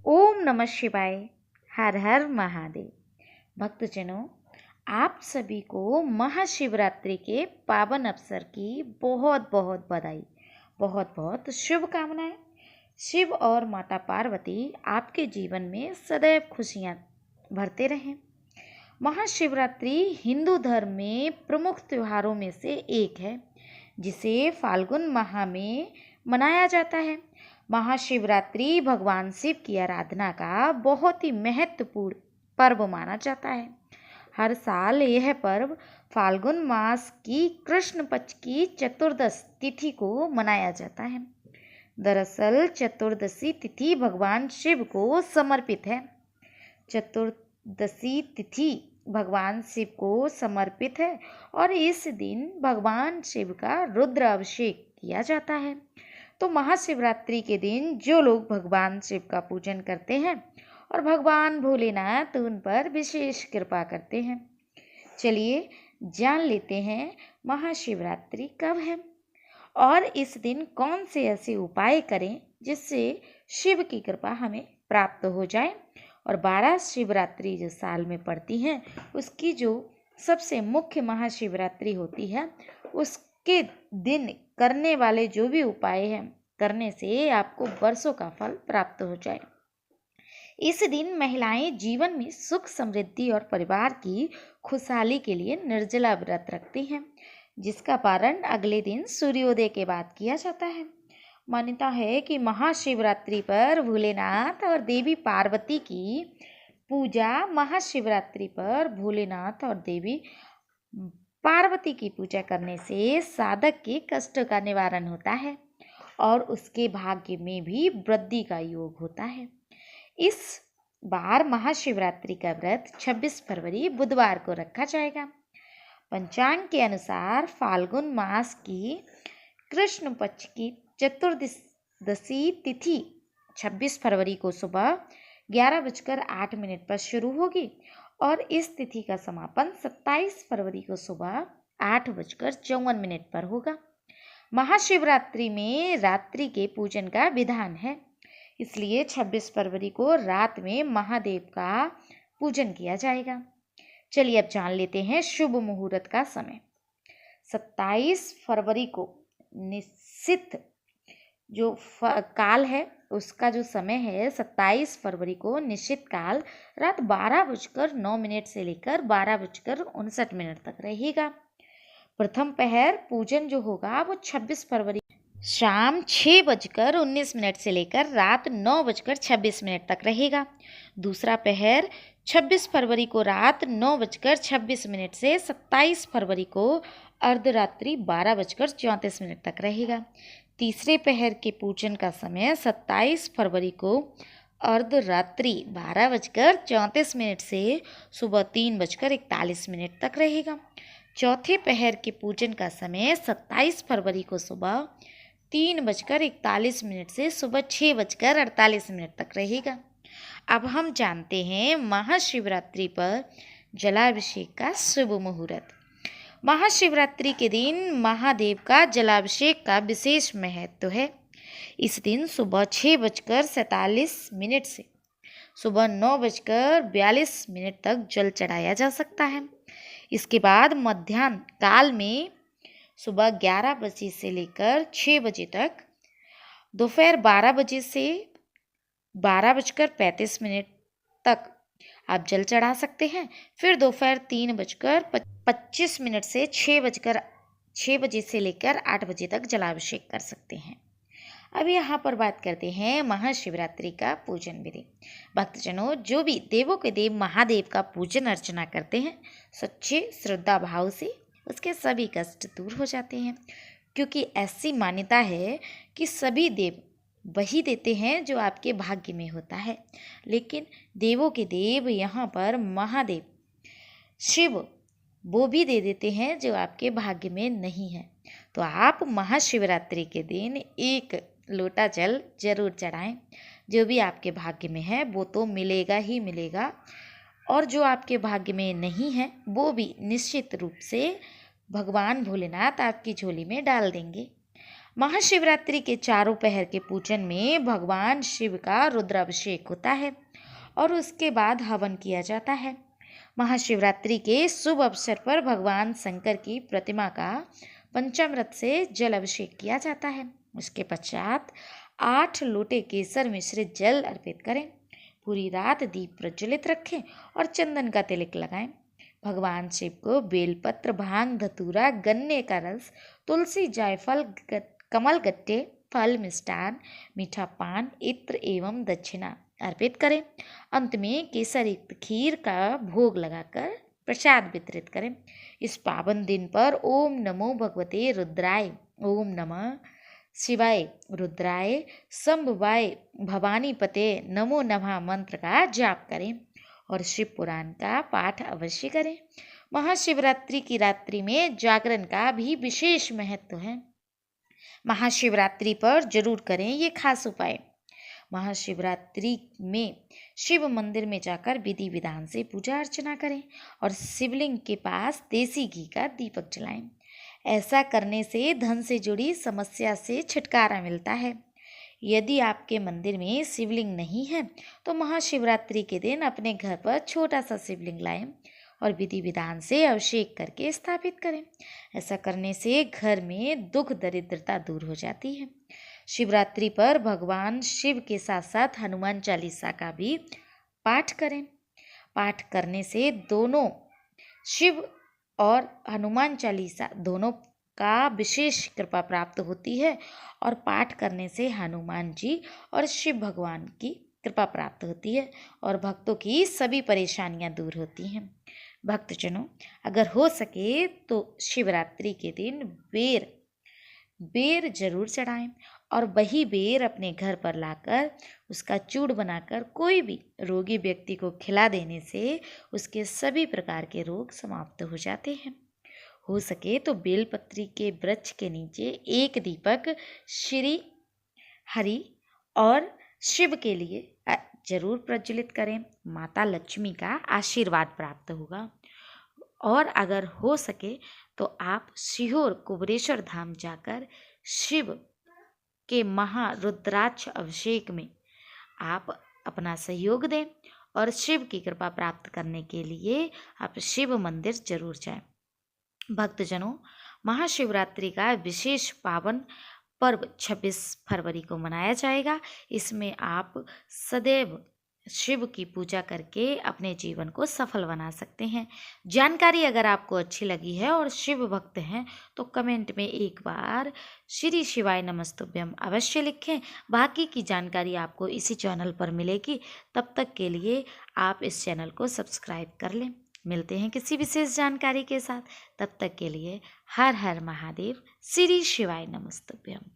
ओम नमः शिवाय। हर हर महादेव। भक्तजनों, आप सभी को महाशिवरात्रि के पावन अवसर की बहुत बहुत बधाई, बहुत बहुत शुभकामनाएं। शिव और माता पार्वती आपके जीवन में सदैव खुशियां भरते रहें। महाशिवरात्रि हिंदू धर्म में प्रमुख त्योहारों में से एक है, जिसे फाल्गुन माह में मनाया जाता है। महाशिवरात्रि भगवान शिव की आराधना का बहुत ही महत्वपूर्ण पर्व माना जाता है। हर साल यह पर्व फाल्गुन मास की कृष्ण पक्ष की चतुर्दश तिथि को मनाया जाता है। दरअसल चतुर्दशी तिथि भगवान शिव को समर्पित है। चतुर्दशी तिथि भगवान शिव को समर्पित है और इस दिन भगवान शिव का रुद्र अभिषेक किया जाता है। तो महाशिवरात्रि के दिन जो लोग भगवान शिव का पूजन करते हैं और भगवान भोलेनाथ उन पर विशेष कृपा करते हैं। चलिए जान लेते हैं महाशिवरात्रि कब है और इस दिन कौन से ऐसे उपाय करें जिससे शिव की कृपा हमें प्राप्त हो जाए। और 12 शिवरात्रि जो साल में पड़ती हैं उसकी जो सबसे मुख्य महाशिवरात्रि होती है उसके दिन करने वाले जो भी उपाय हैं करने से आपको वर्षों का फल प्राप्त हो जाए। इस दिन महिलाएं जीवन में सुख समृद्धि और परिवार की खुशहाली के लिए निर्जला व्रत रखती हैं, जिसका पारण अगले दिन सूर्योदय के बाद किया जाता है। मान्यता है कि महाशिवरात्रि पर भोलेनाथ और देवी पार्वती की पूजा महाशिवरात्रि पर भोलेनाथ और देवी पार्वती की पूजा करने से साधक के कष्ट का निवारण होता है और उसके भाग्य में भी वृद्धि का योग होता है। इस बार महाशिवरात्रि का व्रत 26 फरवरी बुधवार को रखा जाएगा। पंचांग के अनुसार फाल्गुन मास की कृष्ण पक्ष की चतुर्दशी तिथि 26 फरवरी को सुबह 11:08 पर शुरू होगी और इस तिथि का समापन 27 फरवरी को सुबह 8:54 पर होगा। महाशिवरात्रि में रात्रि के पूजन का विधान है, इसलिए 26 फरवरी को रात में महादेव का पूजन किया जाएगा। चलिए अब जान लेते हैं शुभ मुहूर्त का समय। 27 फरवरी को निश्चित जो काल है उसका जो समय है 27 फरवरी को निश्चित काल रात 12:09 से लेकर 12:59 तक रहेगा। प्रथम पहर पूजन जो होगा वो 26 फरवरी शाम 6:19 से लेकर रात 9:26 तक रहेगा। दूसरा पहर 26 फरवरी को रात 9:26 से 27 फरवरी को अर्धरात्रि 12:34 तक रहेगा। तीसरे पहर के पूजन का समय 27 फरवरी को अर्धरात्रि 12:34 से सुबह 3:41 तक रहेगा। चौथे पहर के पूजन का समय 27 फरवरी को सुबह 3:41 से सुबह 6:48 तक रहेगा। अब हम जानते हैं महाशिवरात्रि पर जलाभिषेक का शुभ मुहूर्त। महाशिवरात्रि के दिन महादेव का जलाभिषेक का विशेष महत्व है। इस दिन सुबह 6:47 से सुबह 9:42 तक जल चढ़ाया जा सकता है। इसके बाद मध्याह्न काल में सुबह 11 बजे से लेकर 6 बजे तक, दोपहर 12 बजे से 12:35 तक आप जल चढ़ा सकते हैं। फिर दोपहर 3:25 से 6 बजे से लेकर 8 बजे तक जलाभिषेक कर सकते हैं। अब यहाँ पर बात करते हैं महाशिवरात्रि का पूजन विधि। भक्तजनों, जो भी देवों के देव महादेव का पूजन अर्चना करते हैं सच्चे श्रद्धा भाव से उसके सभी कष्ट दूर हो जाते हैं, क्योंकि ऐसी मान्यता है कि सभी देव वही देते हैं जो आपके भाग्य में होता है, लेकिन देवों के देव यहाँ पर महादेव शिव वो भी दे देते हैं जो आपके भाग्य में नहीं है। तो आप महाशिवरात्रि के दिन एक लोटा जल जरूर चढ़ाएं। जो भी आपके भाग्य में है वो तो मिलेगा ही मिलेगा, और जो आपके भाग्य में नहीं है वो भी निश्चित रूप से भगवान भोलेनाथ आपकी झोली में डाल देंगे। महाशिवरात्रि के चारों पहर के पूजन में भगवान शिव का रुद्राभिषेक होता है और उसके बाद हवन किया जाता है। महाशिवरात्रि के शुभ अवसर पर भगवान शंकर की प्रतिमा का पंचामृत से जल अभिषेक किया जाता है। उसके पश्चात 8 लोटे केसर मिश्रित जल अर्पित करें। पूरी रात दीप प्रज्वलित रखें और चंदन का तिलक लगाएं। भगवान शिव को बेलपत्र, भांग, धतूरा, गन्ने का रस, तुलसी, जायफल, कमल गट्टे, फल, मिष्टान, मीठा पान, इत्र एवं दक्षिणा अर्पित करें। अंत में केसर युक्त खीर का भोग लगाकर प्रसाद वितरित करें। इस पावन दिन पर ओम नमो भगवते रुद्राय, ओम नमः शिवाय रुद्राय, संभवाय भवानीपते नमो नमः मंत्र का जाप करें और शिव पुराण का पाठ अवश्य करें। महाशिवरात्रि की रात्रि में जागरण का भी विशेष महत्व है। महाशिवरात्रि पर जरूर करें ये खास उपाय। महाशिवरात्रि में शिव मंदिर में जाकर विधि विधान से पूजा अर्चना करें और शिवलिंग के पास देसी घी का दीपक जलाएं। ऐसा करने से धन से जुड़ी समस्या से छुटकारा मिलता है। यदि आपके मंदिर में शिवलिंग नहीं है तो महाशिवरात्रि के दिन अपने घर पर छोटा सा शिवलिंग लाएं और विधि विधान से अभिषेक करके स्थापित करें। ऐसा करने से घर में दुख दरिद्रता दूर हो जाती है। शिवरात्रि पर भगवान शिव के साथ साथ हनुमान चालीसा का भी पाठ करें। पाठ करने से दोनों शिव और हनुमान चालीसा दोनों का विशेष कृपा प्राप्त होती है और पाठ करने से हनुमान जी और शिव भगवान की कृपा प्राप्त होती है और भक्तों की सभी परेशानियां दूर होती हैं। भक्तजनों, अगर हो सके तो शिवरात्रि के दिन बेर जरूर चढ़ाएं और वही बेर अपने घर पर लाकर उसका चूड़ बनाकर कोई भी रोगी व्यक्ति को खिला देने से उसके सभी प्रकार के रोग समाप्त हो जाते हैं। हो सके तो बेलपत्री के वृक्ष के नीचे एक दीपक श्री हरि और शिव के लिए जरूर प्रज्वलित करें। माता लक्ष्मी का आशीर्वाद प्राप्त होगा। और अगर हो सके तो आप सीहोर कुबरेश्वर धाम जाकर शिव के महारुद्राक्ष अभिषेक में आप अपना सहयोग दें और शिव की कृपा प्राप्त करने के लिए आप शिव मंदिर जरूर जाएं। भक्तजनों, महाशिवरात्रि का विशेष पावन पर्व 26 फरवरी को मनाया जाएगा। इसमें आप सदैव शिव की पूजा करके अपने जीवन को सफल बना सकते हैं। जानकारी अगर आपको अच्छी लगी है और शिव भक्त हैं तो कमेंट में एक बार श्री शिवाय नमस्तुभ्यम अवश्य लिखें। बाकी की जानकारी आपको इसी चैनल पर मिलेगी। तब तक के लिए आप इस चैनल को सब्सक्राइब कर लें। मिलते हैं किसी विशेष जानकारी के साथ। तब तक के लिए हर हर महादेव, श्री शिवाय नमस्तुभ्यम।